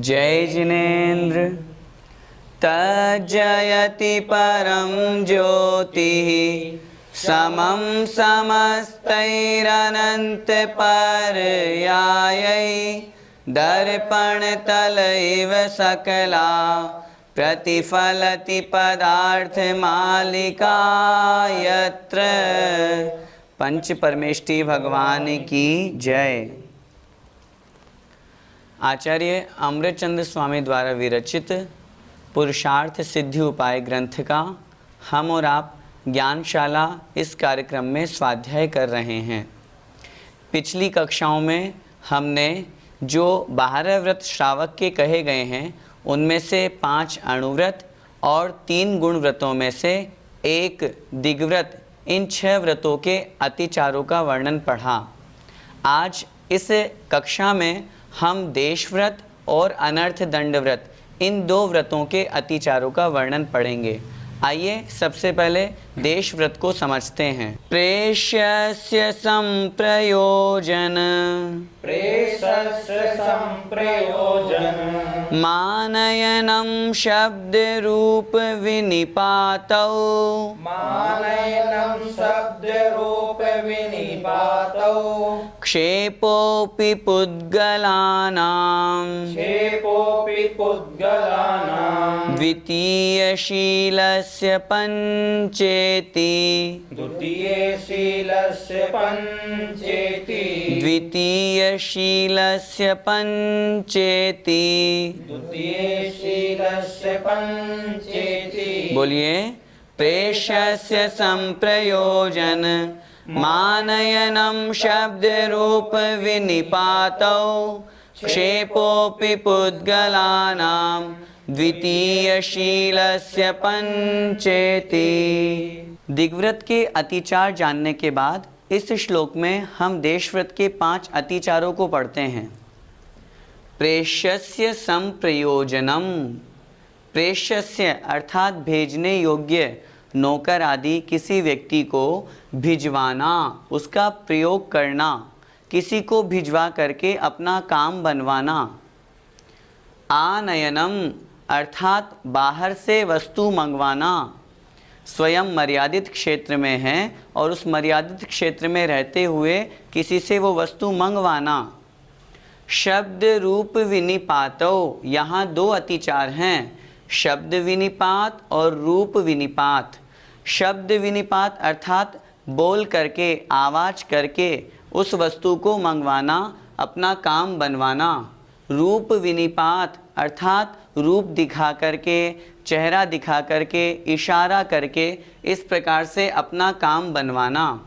जय जिनेन्द्र तज्जयति परं ज्योतिः समं समस्तैरनन्तपर्यायै दर्पणतलैव सकला प्रतिफलति पदार्थमालिका यत्र। पंच परमेष्टि भगवान की जय। आचार्य अमृतचंद्र स्वामी द्वारा विरचित पुरुषार्थ सिद्धि उपाय ग्रंथ का हम और आप ज्ञानशाला इस कार्यक्रम में स्वाध्याय कर रहे हैं। पिछली कक्षाओं में हमने जो 12 व्रत श्रावक के कहे गए हैं उनमें से 5 अणुव्रत और 3 गुण व्रतों में से 1 दिग्व्रत, इन 6 व्रतों के अतिचारों का वर्णन पढ़ा। आज इस कक्षा में हम देश व्रत और अनर्थ दंड व्रत, इन 2 व्रतों के अतिचारों का वर्णन पढ़ेंगे। आइए सबसे पहले देश व्रत को समझते हैं। प्रेष्यस्य संप्रयोजन मानयनं शब्द रूप विनिपातौ क्षेपोऽपि पुद्गलानां द्वितीयशीलस्य पंचेति बोलिए। प्रेष्यस्य संप्रयोजन मानयनं शब्द रूप विनिपातौ क्षेपोऽपि पुद्गलानां द्वितीयशीलस्य पंचेति। दिग्व्रत के अतिचार जानने के बाद इस श्लोक में हम देशव्रत के 5 अतिचारों को पढ़ते हैं। प्रेष्यस्य संप्रयोजनम, प्रेष्यस्य अर्थात भेजने योग्य नौकर आदि किसी व्यक्ति को भिजवाना, उसका प्रयोग करना, किसी को भिजवा करके अपना काम बनवाना। आनयनम अर्थात बाहर से वस्तु मंगवाना, स्वयं मर्यादित क्षेत्र में है और उस मर्यादित क्षेत्र में रहते हुए किसी से वो वस्तु मंगवाना। शब्द रूप विनिपातो, यहाँ 2 अतिचार हैं, शब्द विनिपात और रूप विनिपात। शब्द विनिपात अर्थात बोल करके, आवाज करके उस वस्तु को मंगवाना, अपना काम बनवाना। रूप विनिपात अर्थात रूप दिखा करके, चेहरा दिखा करके, इशारा करके इस प्रकार से अपना काम बनवाना।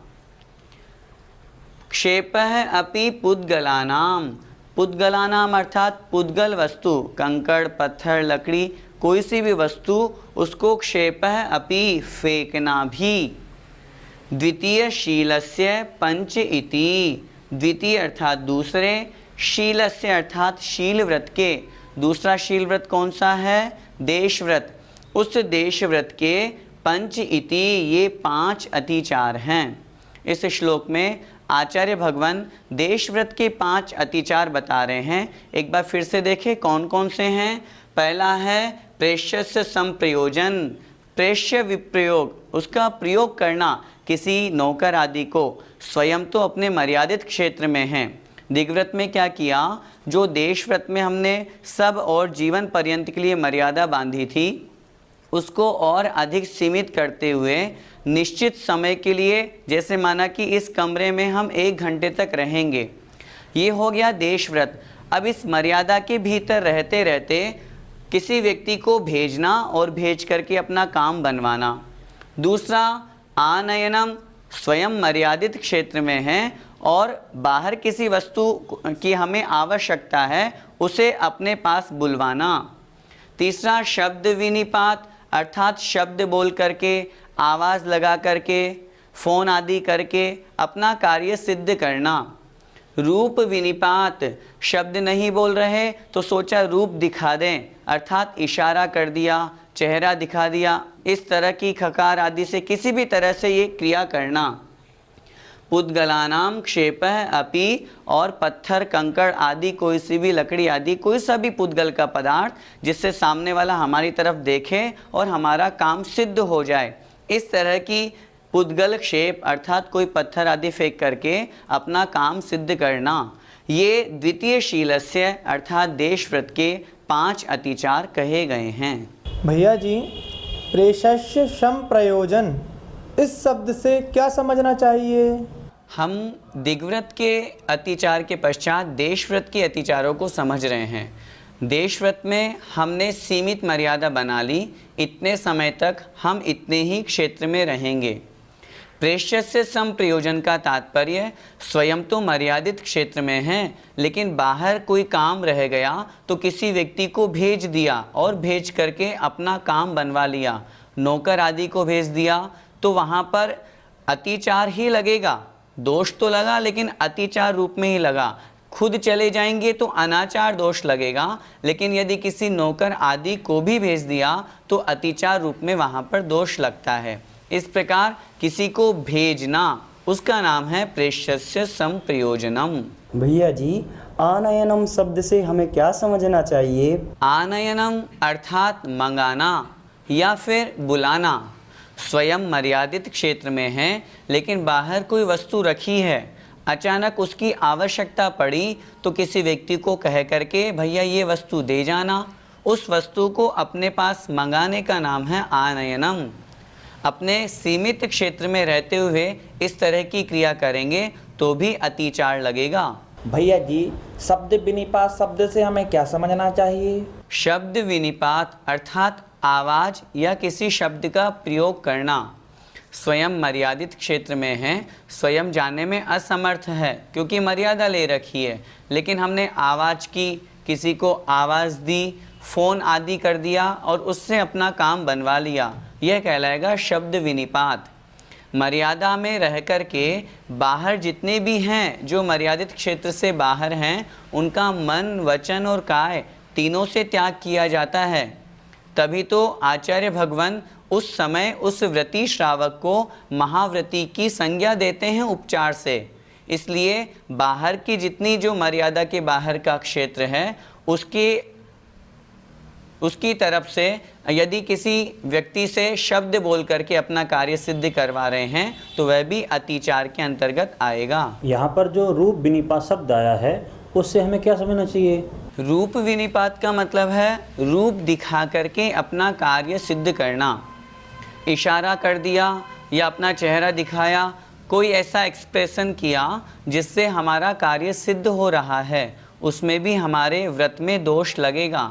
क्षेपः अपि पुद्गलानाम, पुद्गलानाम अर्थात पुद्गल वस्तु, कंकड़, पत्थर, लकड़ी, कोई सी भी वस्तु, उसको क्षेपः अपि फेंकना भी। द्वितीय शीलस्य पंच इति, द्वितीय अर्थात दूसरे, शीलस्य अर्थात शील व्रत के, दूसरा शील व्रत कौन सा है? देश व्रत। उस देश व्रत के पंच इति, ये 5 अतिचार हैं। इस श्लोक में आचार्य भगवान देश व्रत के 5 अतिचार बता रहे हैं। एक बार फिर से देखें कौन कौन से हैं। पहला है प्रेष्यस्य संप्रयोजन, प्रेष्य विप्रयोग, उसका प्रयोग करना किसी नौकर आदि को, स्वयं तो अपने मर्यादित क्षेत्र में है। दिग्व्रत में क्या किया? जो देश व्रत में हमने सब और जीवन पर्यंत के लिए मर्यादा बांधी थी, उसको और अधिक सीमित करते हुए निश्चित समय के लिए, जैसे माना कि इस कमरे में हम 1 घंटे तक रहेंगे, ये हो गया देश व्रत। अब इस मर्यादा के भीतर रहते रहते किसी व्यक्ति को भेजना और भेज करके अपना काम बनवाना। दूसरा आनयनम, स्वयं मर्यादित क्षेत्र में है और बाहर किसी वस्तु की हमें आवश्यकता है उसे अपने पास बुलवाना। तीसरा शब्द विनिपात अर्थात शब्द बोल करके, आवाज़ लगा करके, फ़ोन आदि करके अपना कार्य सिद्ध करना। रूप विनिपात शब्द नहीं बोल रहे तो सोचा रूप दिखा दें अर्थात इशारा कर दिया, चेहरा दिखा दिया, इस तरह की खकार आदि से किसी भी तरह से ये क्रिया करना। पुद्गलानाम क्षेपः अपि और पत्थर कंकड़ आदि कोई सी भी लकड़ी आदि कोई सा भी पुद्गल का पदार्थ जिससे सामने वाला हमारी तरफ देखे और हमारा काम सिद्ध हो जाए, इस तरह की पुद्गल क्षेप अर्थात कोई पत्थर आदि फेंक करके अपना काम सिद्ध करना। ये द्वितीय शीलस्य अर्थात देशव्रत के 5 अतिचार कहे गए हैं। भैया जी, प्रेषस्य सम प्रयोजन इस शब्द से क्या समझना चाहिए? हम दिग्व्रत के अतिचार के पश्चात देशव्रत के अतिचारों को समझ रहे हैं। देशव्रत में हमने सीमित मर्यादा बना ली, इतने समय तक हम इतने ही क्षेत्र में रहेंगे। प्रेष्य से सम प्रयोजन का तात्पर्य स्वयं तो मर्यादित क्षेत्र में है, लेकिन बाहर कोई काम रह गया तो किसी व्यक्ति को भेज दिया और भेज करके अपना काम बनवा लिया, नौकर आदि को भेज दिया, तो वहाँ पर अतिचार ही लगेगा। दोष तो लगा लेकिन अतिचार रूप में ही लगा। खुद चले जाएंगे तो अनाचार दोष लगेगा, लेकिन यदि किसी नौकर आदि को भी भेज दिया तो अतिचार रूप में वहाँ पर दोष लगता है। इस प्रकार किसी को भेजना उसका नाम है प्रेष्यस्य संप्रयोजनम। भैया जी, आनयनम शब्द से हमें क्या समझना चाहिए? आनयनम अर्थात मंगाना या फिर बुलाना। स्वयं मर्यादित क्षेत्र में है लेकिन बाहर कोई वस्तु रखी है, अचानक उसकी आवश्यकता पड़ी तो किसी व्यक्ति को कह करके भैया ये वस्तु दे जाना, उस वस्तु को अपने पास मंगाने का नाम है आनयनम। अपने सीमित क्षेत्र में रहते हुए इस तरह की क्रिया करेंगे तो भी अतिचार लगेगा। भैया जी, शब्द विनिपात शब्द से हमें क्या समझना चाहिए? शब्द विनिपात अर्थात आवाज़ या किसी शब्द का प्रयोग करना। स्वयं मर्यादित क्षेत्र में है, स्वयं जाने में असमर्थ है क्योंकि मर्यादा ले रखी है, लेकिन हमने आवाज़ की, किसी को आवाज़ दी, फ़ोन आदि कर दिया और उससे अपना काम बनवा लिया, यह कहलाएगा शब्द विनिपात। मर्यादा में रह कर के बाहर जितने भी हैं जो मर्यादित क्षेत्र से बाहर हैं, उनका मन, वचन और काय तीनों से त्याग किया जाता है। तभी तो आचार्य भगवान उस समय उस व्रती श्रावक को महाव्रती की संज्ञा देते हैं उपचार से। इसलिए बाहर की जितनी जो मर्यादा के बाहर का क्षेत्र है उसकी तरफ से यदि किसी व्यक्ति से शब्द बोल करके अपना कार्य सिद्ध करवा रहे हैं तो वह भी अतिचार के अंतर्गत आएगा। यहाँ पर जो रूप विनिपात शब्द आया है उससे हमें क्या समझना चाहिए? रूप विनिपात का मतलब है रूप दिखा करके अपना कार्य सिद्ध करना। इशारा कर दिया या अपना चेहरा दिखाया, कोई ऐसा एक्सप्रेशन किया जिससे हमारा कार्य सिद्ध हो रहा है, उसमें भी हमारे व्रत में दोष लगेगा,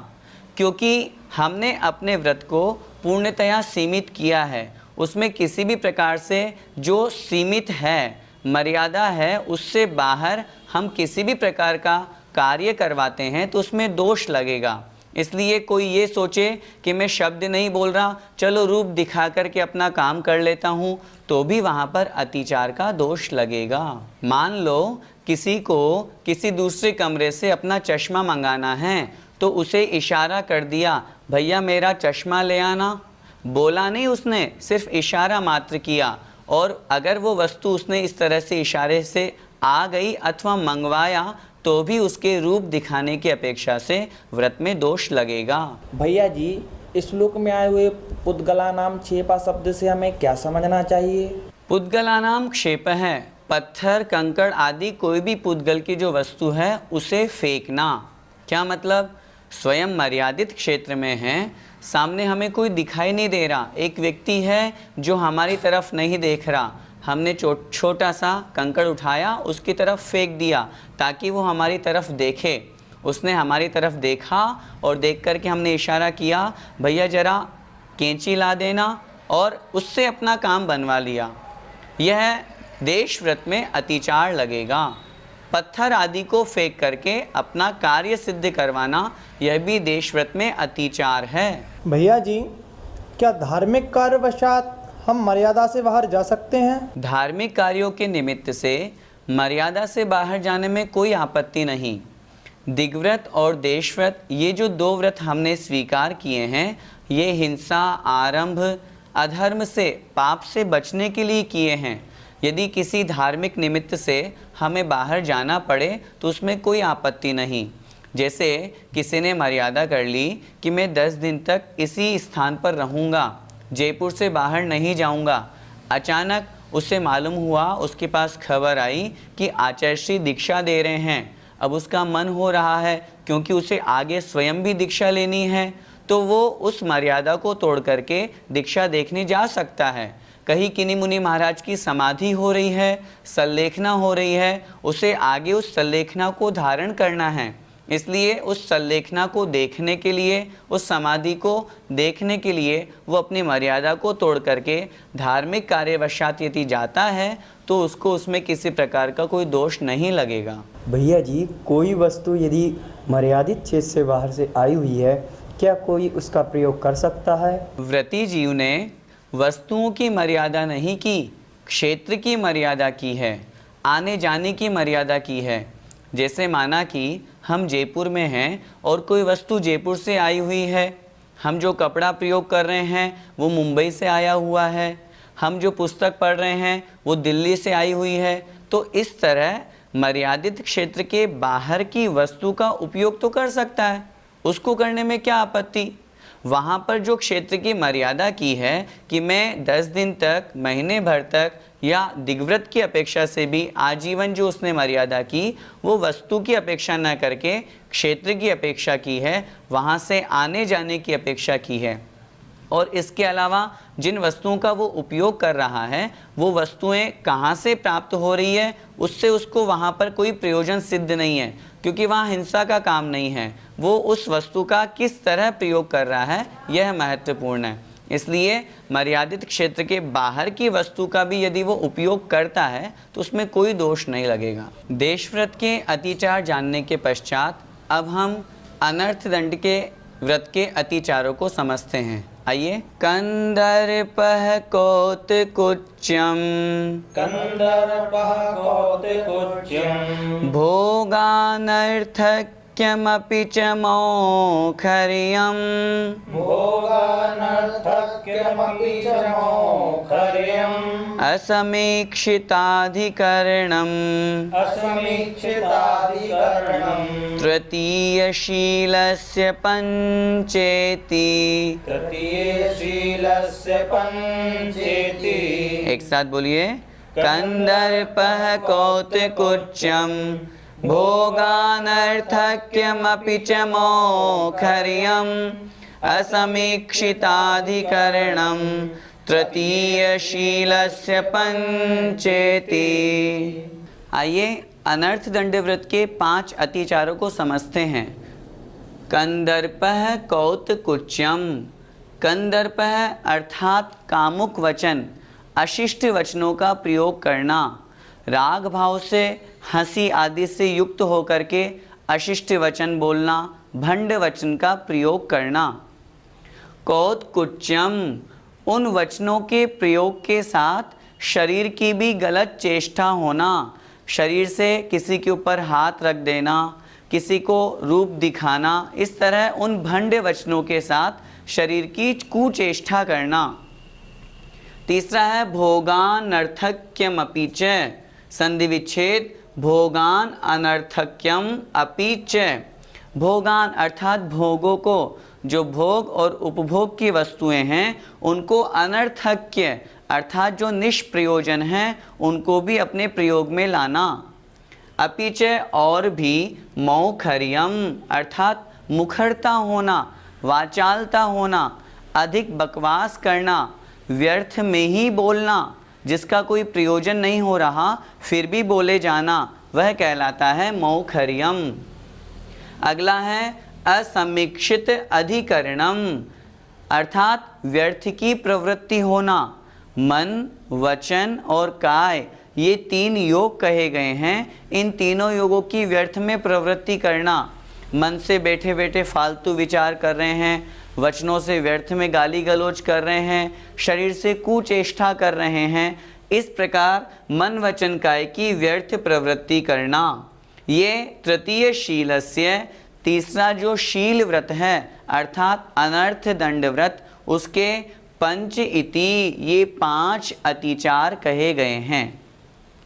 क्योंकि हमने अपने व्रत को पूर्णतया सीमित किया है। उसमें किसी भी प्रकार से जो सीमित है, मर्यादा है, उससे बाहर हम किसी भी प्रकार का कार्य करवाते हैं तो उसमें दोष लगेगा। इसलिए कोई ये सोचे कि मैं शब्द नहीं बोल रहा, चलो रूप दिखा करके अपना काम कर लेता हूँ, तो भी वहाँ पर अतिचार का दोष लगेगा। मान लो किसी को किसी दूसरे कमरे से अपना चश्मा मंगाना है तो उसे इशारा कर दिया, भैया मेरा चश्मा ले आना। बोला नहीं उसने, सिर्फ इशारा मात्र किया, और अगर वो वस्तु उसने इस तरह से इशारे से आ गई अथवा मंगवाया तो भी उसके रूप दिखाने की अपेक्षा से व्रत में दोष लगेगा। भैया जी, इस श्लोक में आए हुए पुद्गलानाम क्षेपा शब्द से हमें क्या समझना चाहिए? पुद्गलानाम क्षेप है पत्थर, कंकड़ आदि कोई भी पुद्गल की जो वस्तु है उसे फेंकना। क्या मतलब? स्वयं मर्यादित क्षेत्र में है, सामने हमें कोई दिखाई नहीं दे रहा, एक व्यक्ति है जो हमारी तरफ नहीं देख रहा, हमने छोटा सा कंकड़ उठाया उसकी तरफ फेंक दिया ताकि वो हमारी तरफ देखे। उसने हमारी तरफ देखा और देख करके हमने इशारा किया, भैया ज़रा कैंची ला देना, और उससे अपना काम बनवा लिया। यह देश व्रत में अतिचार लगेगा। पत्थर आदि को फेंक करके अपना कार्य सिद्ध करवाना, यह भी देश व्रत में अतिचार है। भैया जी, क्या धार्मिक कार्यवशात हम मर्यादा से बाहर जा सकते हैं? धार्मिक कार्यों के निमित्त से मर्यादा से बाहर जाने में कोई आपत्ति नहीं। दिग्व्रत और देशव्रत, ये जो 2 व्रत हमने स्वीकार किए हैं, ये हिंसा, आरंभ, अधर्म से, पाप से बचने के लिए किए हैं। यदि किसी धार्मिक निमित्त से हमें बाहर जाना पड़े तो उसमें कोई आपत्ति नहीं। जैसे किसी ने मर्यादा कर ली कि मैं 10 दिन तक इसी स्थान पर रहूँगा, जयपुर से बाहर नहीं जाऊँगा। अचानक उसे मालूम हुआ, उसके पास खबर आई कि आचार्य श्री दीक्षा दे रहे हैं। अब उसका मन हो रहा है, क्योंकि उसे आगे स्वयं भी दीक्षा लेनी है, तो वो उस मर्यादा को तोड़ करके दीक्षा देखने जा सकता है। कहीं किन्हीं मुनि महाराज की समाधि हो रही है, संलेखना हो रही है, उसे आगे उस संलेखना को धारण करना है। इसलिए उस संलेखना को देखने के लिए, उस समाधि को देखने के लिए वो अपनी मर्यादा को तोड़ करके धार्मिक कार्यवशात यदि जाता है तो उसको उसमें किसी प्रकार का कोई दोष नहीं लगेगा। भैया जी, कोई वस्तु यदि मर्यादित क्षेत्र से बाहर से आई हुई है, क्या कोई उसका प्रयोग कर सकता है? व्रती जीव ने वस्तुओं की मर्यादा नहीं की, क्षेत्र की मर्यादा की है, आने जाने की मर्यादा की है। जैसे माना कि हम जयपुर में हैं और कोई वस्तु जयपुर से आई हुई है, हम जो कपड़ा प्रयोग कर रहे हैं वो मुंबई से आया हुआ है, हम जो पुस्तक पढ़ रहे हैं वो दिल्ली से आई हुई है। तो इस तरह मर्यादित क्षेत्र के बाहर की वस्तु का उपयोग तो कर सकता है, उसको करने में क्या आपत्ति। वहाँ पर जो क्षेत्र की मर्यादा की है कि मैं 10 दिन तक, महीने भर तक, या दिग्व्रत की अपेक्षा से भी आजीवन जो उसने मर्यादा की वो वस्तु की अपेक्षा न करके क्षेत्र की अपेक्षा की है, वहाँ से आने जाने की अपेक्षा की है। और इसके अलावा जिन वस्तुओं का वो उपयोग कर रहा है वो वस्तुएं कहाँ से प्राप्त हो रही है, उससे उसको वहाँ पर कोई प्रयोजन सिद्ध नहीं है, क्योंकि वहाँ हिंसा का काम नहीं है। वो उस वस्तु का किस तरह प्रयोग कर रहा है यह महत्वपूर्ण है। इसलिए मर्यादित क्षेत्र के बाहर की वस्तु का भी यदि वो उपयोग करता है तो उसमें कोई दोष नहीं लगेगा। देशव्रत के अतिचार जानने के पश्चात अब हम अनर्थ दंड के व्रत के अतिचारों को समझते हैं। आइए। कंदर्पः कौतकुच्यम भोगानर्थक्यमपि च मौखर्यम् असमीक्षिताधिकरणम् तृतीयशीलस्य पंचेति। एक साथ बोलिए। कंदर्पः कौतकुच्यम भोगानर्थक्यमपि च मौखर्यम् असमीक्षिताधिकरणं तृतीयशीलस्य पंचेति। आइए अनर्थ दंड व्रत के 5 अतिचारों को समझते हैं। कंदर्पः कौतकुच्यम। कंदर्पः अर्थात कामुक वचन, अशिष्ट वचनों का प्रयोग करना, राग भाव से, हंसी आदि से युक्त होकर के अशिष्ट वचन बोलना, भंड वचन का प्रयोग करना। कौतकुच्यम, उन वचनों के प्रयोग के साथ शरीर की भी गलत चेष्टा होना, शरीर से किसी के ऊपर हाथ रख देना, किसी को रूप दिखाना, इस तरह उन भंड वचनों के साथ शरीर की कुचेष्टा करना। तीसरा है भोगान अनर्थक्यम अपि च। संधि विच्छेद भोगान अनर्थक्यम अपि च। भोगान अर्थात भोगों को, जो भोग और उपभोग की वस्तुएं हैं उनको अनर्थक्य अर्थात जो निष्प्रयोजन हैं उनको भी अपने प्रयोग में लाना। अपि च और भी मौखर्यम अर्थात मुखरता होना, वाचालता होना, अधिक बकवास करना, व्यर्थ में ही बोलना, जिसका कोई प्रयोजन नहीं हो रहा फिर भी बोले जाना, वह कहलाता है मौखर्यम। अगला है असमीक्षित अधिकरणम अर्थात व्यर्थ की प्रवृत्ति होना, मन, वचन और काय ये 3 योग कहे गए हैं। इन तीनों योगों की व्यर्थ में प्रवृत्ति करना, मन से बैठे बैठे फालतू विचार कर रहे हैं, वचनों से व्यर्थ में गाली गलौज कर रहे हैं, शरीर से कुचेष्टा कर रहे हैं, इस प्रकार मन वचन काय की व्यर्थ प्रवृत्ति करना, ये तृतीय शीलस्य, तीसरा जो शील व्रत है अर्थात अनर्थ दंड व्रत, उसके पंच इति, ये 5 अतिचार कहे गए हैं।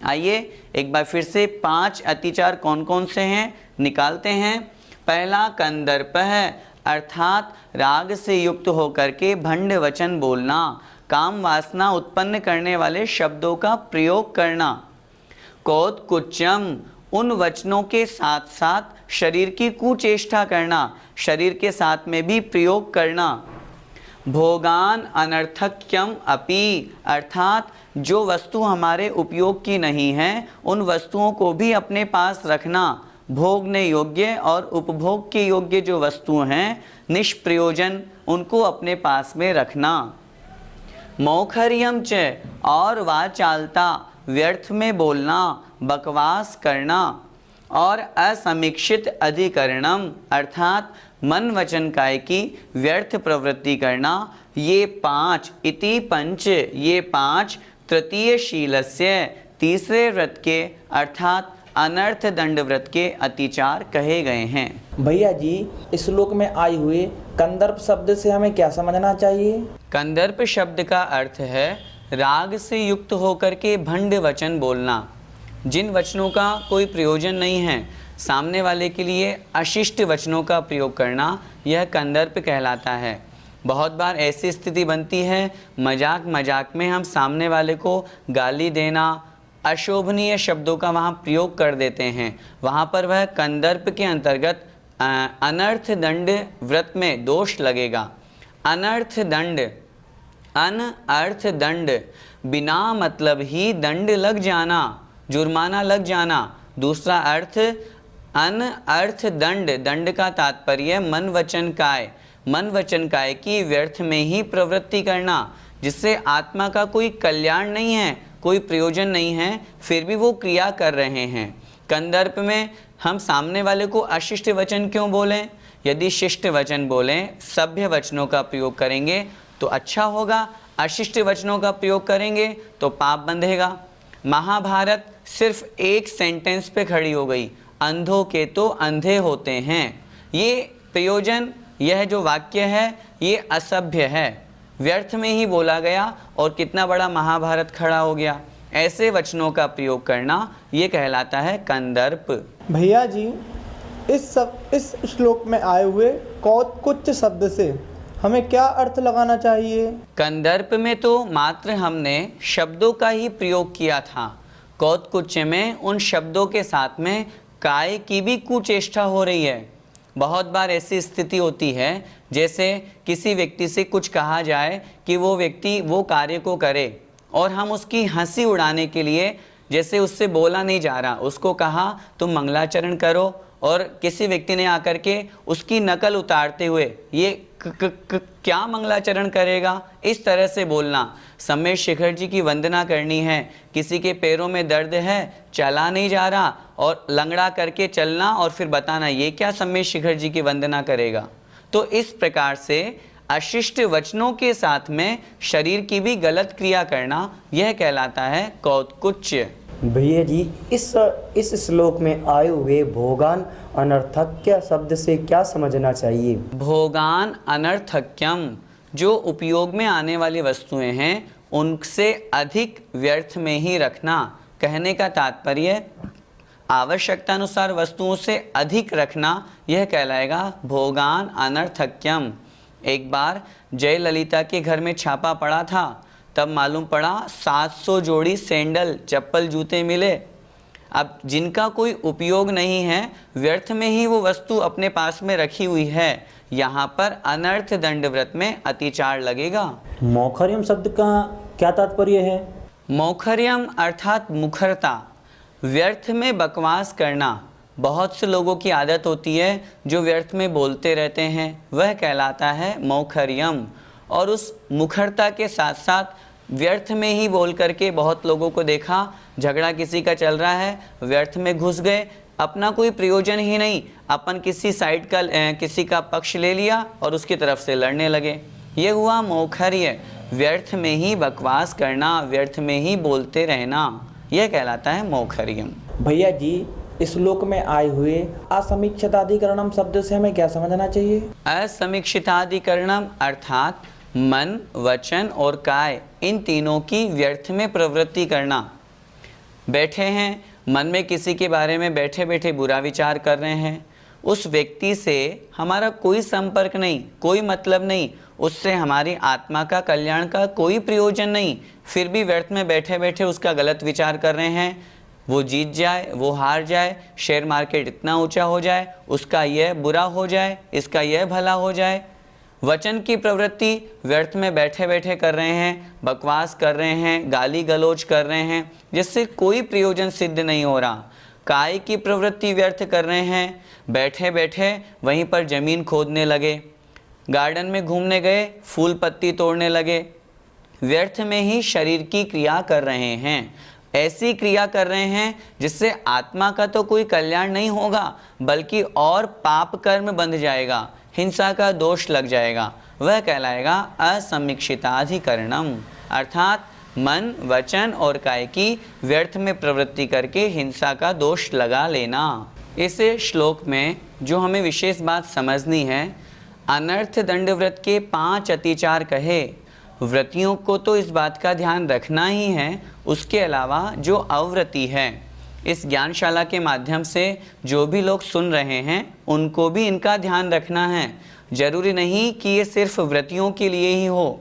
आइए एक बार फिर से 5 अतिचार कौन कौन से हैं निकालते हैं। पहला कंदर्प है, अर्थात राग से युक्त होकर के भंड वचन बोलना, काम वासना उत्पन्न करने वाले शब्दों का प्रयोग करना। कौतकुच्चम, उन वचनों के साथ साथ शरीर की कुचेष्टा करना, शरीर के साथ में भी प्रयोग करना। भोगान अनर्थक्यम अपि, अर्थात जो वस्तु हमारे उपयोग की नहीं है उन वस्तुओं को भी अपने पास रखना। भोगने योग्य और उपभोग के योग्य जो वस्तु हैं निष्प्रयोजन, उनको अपने पास में रखना। मौखर्यम च, और वाचालता, व्यर्थ में बोलना, बकवास करना। और असमीक्षित अधिकरणम, अर्थात मन वचन काय की व्यर्थ प्रवृत्ति करना। ये 5 इति पंच, ये 5 तृतीय शीलस्य, तीसरे व्रत के अर्थात अनर्थ दंड व्रत के अतिचार कहे गए हैं। भैया जी, इस श्लोक में आए हुए कंदर्प शब्द से हमें क्या समझना चाहिए? कंदर्प शब्द का अर्थ है राग से युक्त होकर के भंड वचन बोलना, जिन वचनों का कोई प्रयोजन नहीं है, सामने वाले के लिए अशिष्ट वचनों का प्रयोग करना, यह कंदर्प कहलाता है। बहुत बार ऐसी स्थिति बनती है, मजाक मजाक में हम सामने वाले को गाली देना, अशोभनीय शब्दों का वहाँ प्रयोग कर देते हैं, वहाँ पर वह कंदर्प के अंतर्गत अनर्थ दंड व्रत में दोष लगेगा। अनर्थ दंड, अनर्थ दंड, बिना मतलब ही दंड लग जाना, जुर्माना लग जाना। दूसरा अर्थ अनर्थ दंड, दंड का तात्पर्य मन वचन काय, मन वचन काय की व्यर्थ में ही प्रवृत्ति करना, जिससे आत्मा का कोई कल्याण नहीं है, कोई प्रयोजन नहीं है, फिर भी वो क्रिया कर रहे हैं। कंदर्प में हम सामने वाले को अशिष्ट वचन क्यों बोलें? यदि शिष्ट वचन बोलें, सभ्य वचनों का प्रयोग करेंगे तो अच्छा होगा, अशिष्ट वचनों का प्रयोग करेंगे तो पाप बंधेगा। महाभारत सिर्फ एक सेंटेंस पे खड़ी हो गई, अंधों के तो अंधे होते हैं। ये प्रयोजन, यह जो वाक्य है ये असभ्य है, व्यर्थ में ही बोला गया और कितना बड़ा महाभारत खड़ा हो गया। ऐसे वचनों का प्रयोग करना ये कहलाता है कंदर्प। भैया जी, इस श्लोक में आए हुए कौतकुच्च शब्द से हमें क्या अर्थ लगाना चाहिए? कंदर्प में तो मात्र हमने शब्दों का ही प्रयोग किया था, कौतकुच्च में उन शब्दों के साथ में काय की भी कुचेष्टा हो रही है। बहुत बार ऐसी स्थिति होती है, जैसे किसी व्यक्ति से कुछ कहा जाए कि वो व्यक्ति वो कार्य को करे और हम उसकी हंसी उड़ाने के लिए, जैसे उससे बोला नहीं जा रहा, उसको कहा तुम मंगलाचरण करो, और किसी व्यक्ति ने आकर के उसकी नकल उतारते हुए ये क्या मंगलाचरण करेगा, इस तरह से बोलना। समय शिखर जी की वंदना करनी है, किसी के पैरों में दर्द है, चला नहीं जा रहा, और लंगड़ा करके चलना और फिर बताना ये क्या समय शिखर जी की वंदना करेगा। तो इस प्रकार से अशिष्ट वचनों के साथ में शरीर की भी गलत क्रिया करना, यह कहलाता है कौतकुच्च। भैया जी, इस श्लोक में आए हुए भोगान अनर्थक्य शब्द से क्या समझना चाहिए? भोगान अनर्थक्यम, जो उपयोग में आने वाली वस्तुएं हैं उनसे अधिक व्यर्थ में ही रखना। कहने का तात्पर्य आवश्यकता अनुसार वस्तुओं से अधिक रखना, यह कहलाएगा भोगान अनर्थक्यम। एक बार जयललिता के घर में छापा पड़ा था, तब मालूम पड़ा 700 जोड़ी सैंडल, चप्पल, जूते मिले। अब जिनका कोई उपयोग नहीं है, व्यर्थ में ही वो वस्तु अपने पास में रखी हुई है, यहाँ पर अनर्थ दंड व्रत में अतिचार लगेगा। मौखर्यम शब्द का क्या तात्पर्य है? मौखर्यम अर्थात मुखरता, व्यर्थ में बकवास करना। बहुत से लोगों की आदत होती है जो व्यर्थ में बोलते रहते हैं, वह कहलाता है मौखर्यम। और उस मुखरता के साथ साथ व्यर्थ में ही बोल करके बहुत लोगों को देखा, झगड़ा किसी का चल रहा है, व्यर्थ में घुस गए, अपना कोई प्रयोजन ही नहीं, अपन किसी साइड का किसी का पक्ष ले लिया और उसकी तरफ से लड़ने लगे। ये हुआ मोखर्य, व्यर्थ में ही बकवास करना, व्यर्थ में ही बोलते रहना, यह कहलाता है मोखर्यम। भैया जी, इस श्लोक में आए हुए असमीक्षिताधिकरणम शब्द से हमें क्या समझना चाहिए? असमीक्षिताधिकरणम अर्थात मन, वचन और काय, इन तीनों की व्यर्थ में प्रवृत्ति करना। बैठे हैं, मन में किसी के बारे में बैठे बैठे बुरा विचार कर रहे हैं, उस व्यक्ति से हमारा कोई संपर्क नहीं, कोई मतलब नहीं, उससे हमारी आत्मा का कल्याण का कोई प्रयोजन नहीं, फिर भी व्यर्थ में बैठे बैठे उसका गलत विचार कर रहे हैं। वो जीत जाए, वो हार जाए, शेयर मार्केट इतना ऊंचा हो जाए, उसका यह बुरा हो जाए, इसका यह भला हो जाए। वचन की प्रवृत्ति व्यर्थ में बैठे बैठे कर रहे हैं, बकवास कर रहे हैं, गाली गलौज कर रहे हैं, जिससे कोई प्रयोजन सिद्ध नहीं हो रहा। काय की प्रवृत्ति व्यर्थ कर रहे हैं, बैठे बैठे वहीं पर ज़मीन खोदने लगे, गार्डन में घूमने गए, फूल पत्ती तोड़ने लगे, व्यर्थ में ही शरीर की क्रिया कर रहे हैं। ऐसी क्रिया कर रहे हैं जिससे आत्मा का तो कोई कल्याण नहीं होगा, बल्कि और पाप कर्म बंध जाएगा, हिंसा का दोष लग जाएगा, वह कहलाएगा असमीक्षिताधिकरणम, अर्थात मन, वचन और काय की व्यर्थ में प्रवृत्ति करके हिंसा का दोष लगा लेना। इस श्लोक में जो हमें विशेष बात समझनी है, अनर्थ दंड व्रत के 5 अतिचार कहे। व्रतियों को तो इस बात का ध्यान रखना ही है, उसके अलावा जो अव्रती है, इस ज्ञानशाला के माध्यम से जो भी लोग सुन रहे हैं उनको भी इनका ध्यान रखना है। जरूरी नहीं कि ये सिर्फ व्रतियों के लिए ही हो।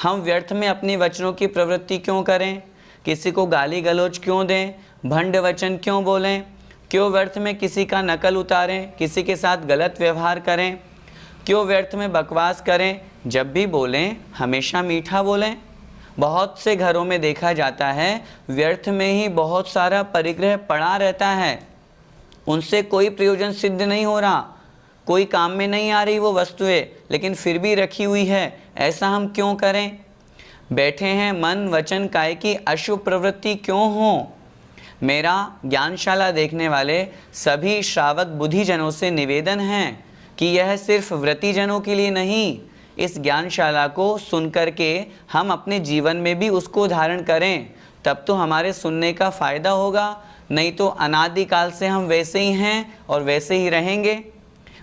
हम व्यर्थ में अपने वचनों की प्रवृत्ति क्यों करें, किसी को गाली गलौज क्यों दें, भंड वचन क्यों बोलें, क्यों व्यर्थ में किसी का नकल उतारें, किसी के साथ गलत व्यवहार करें, क्यों व्यर्थ में बकवास करें। जब भी बोलें हमेशा मीठा बोलें। बहुत से घरों में देखा जाता है व्यर्थ में ही बहुत सारा परिग्रह पड़ा रहता है, उनसे कोई प्रयोजन सिद्ध नहीं हो रहा, कोई काम में नहीं आ रही वो वस्तुएं, लेकिन फिर भी रखी हुई है। ऐसा हम क्यों करें? बैठे हैं, मन वचन काय की अशुभ प्रवृत्ति क्यों हो? मेरा ज्ञानशाला देखने वाले सभी श्रावक बुद्धिजनों से निवेदन है कि यह सिर्फ व्रतिजनों के लिए नहीं, इस ज्ञानशाला को सुनकर के हम अपने जीवन में भी उसको धारण करें, तब तो हमारे सुनने का फ़ायदा होगा, नहीं तो अनादिकाल से हम वैसे ही हैं और वैसे ही रहेंगे।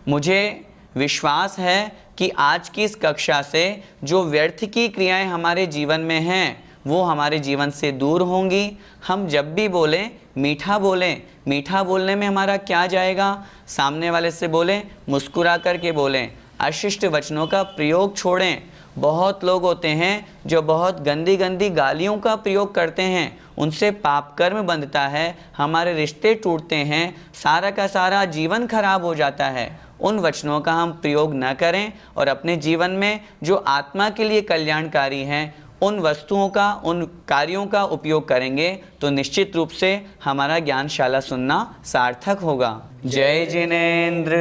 मुझे विश्वास है कि आज की इस कक्षा से जो व्यर्थ की क्रियाएं हमारे जीवन में हैं वो हमारे जीवन से दूर होंगी। हम जब भी बोलें मीठा बोलें। मीठा बोलने में हमारा क्या जाएगा? सामने वाले से बोलें, मुस्कुरा करके बोलें, अशिष्ट वचनों का प्रयोग छोड़ें। बहुत लोग होते हैं जो बहुत गंदी गंदी गालियों का प्रयोग करते हैं, उनसे पाप कर्म बंधता है, हमारे रिश्ते टूटते हैं, सारा का सारा जीवन खराब हो जाता है। उन वचनों का हम प्रयोग न करें और अपने जीवन में जो आत्मा के लिए कल्याणकारी हैं उन वस्तुओं का, उन कार्यों का उपयोग करेंगे तो निश्चित रूप से हमारा ज्ञानशाला सुनना सार्थक होगा। जय जिनेंद्र।